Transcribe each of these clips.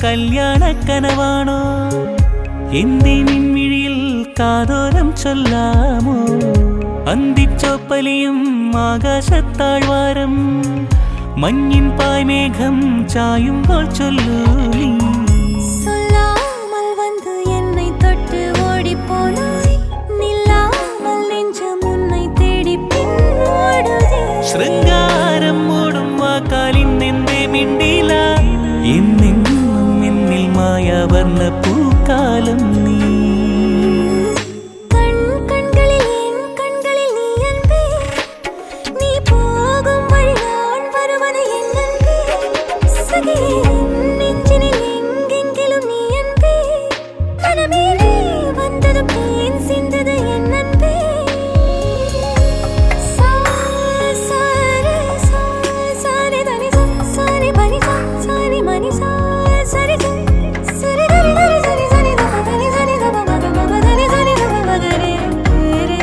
கல்யாண கனவானோ எந்தை நின்மிழியில் காதோரம் சொல்லாமோ அந்திச்சோப்பலியும் ஆகாசத்தாழ்வாரம் மண்ணின் பாய்மேகம் சாயும் போல் சொல்லு சொல்லாமல் வந்து என்னை தொட்டு ஓடி போனாய் நில்லாமல் நெஞ்சம் உன்னை தேடி பின்னோடுதே ஸ்ருங்காரம் மூடும் வாக்காலின் நெந்தே மிண்டிலா என்னென்னும் என்னில் மாயாவர்ண பூக்காலம் நீ கண்களில் என் கண்களில் நீ அன்பே நீ போகும் வழி நான் வருவது என் அன்பே சகியே நெஞ்சினில் எங்கெங்கிலும் நீ அன்பே மனமே நீ வந்ததும் ஏன் சிந்தது என் அன்பே சாரி தனி சாரி பனி சாரி மணி சரி சரி தரி தரி சரி சரி தப தனி சரி தப மக மக தனி சரி தப மக ரே ரே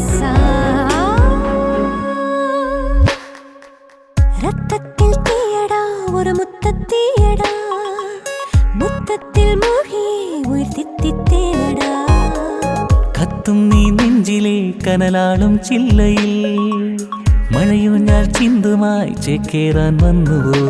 சா ரத்தத்தில் தீயடா ஒரு முத்தத்தீயடா முத்தத்தில் மூழ்கி உயிர் தித்தித்தேனடா கத்தும் நீ நெஞ்சிலே கனலாளும் சில்லையில் மழையும் யாழ் சிந்துமாய் செக்கேரான் வந்துவோ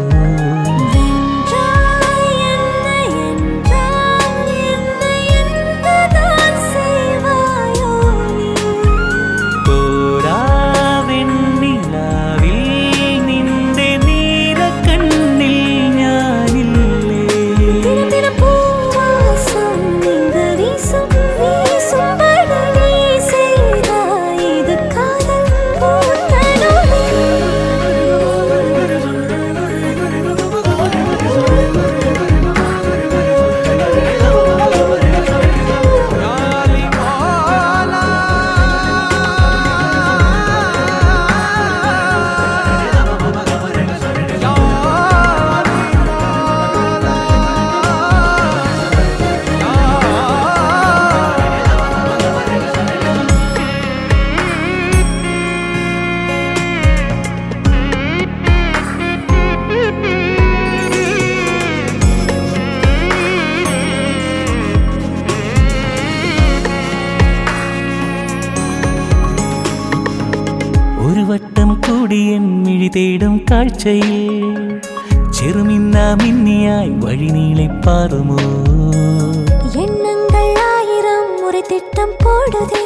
ஒரு வட்டம் கூடி என் மிழி தேடும் காட்சையில் சிறுமின்னா மின்னியாய் வழி நீளை பாருமோ எண்ணங்கள் ஆயிரம் முறை திட்டம் போடுதே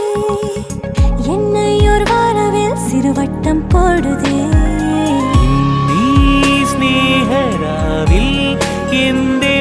என்னை ஒரு வாரவில் சிறுவட்டம் போடுதே நீ ஸ்நேகராவில் எந்தே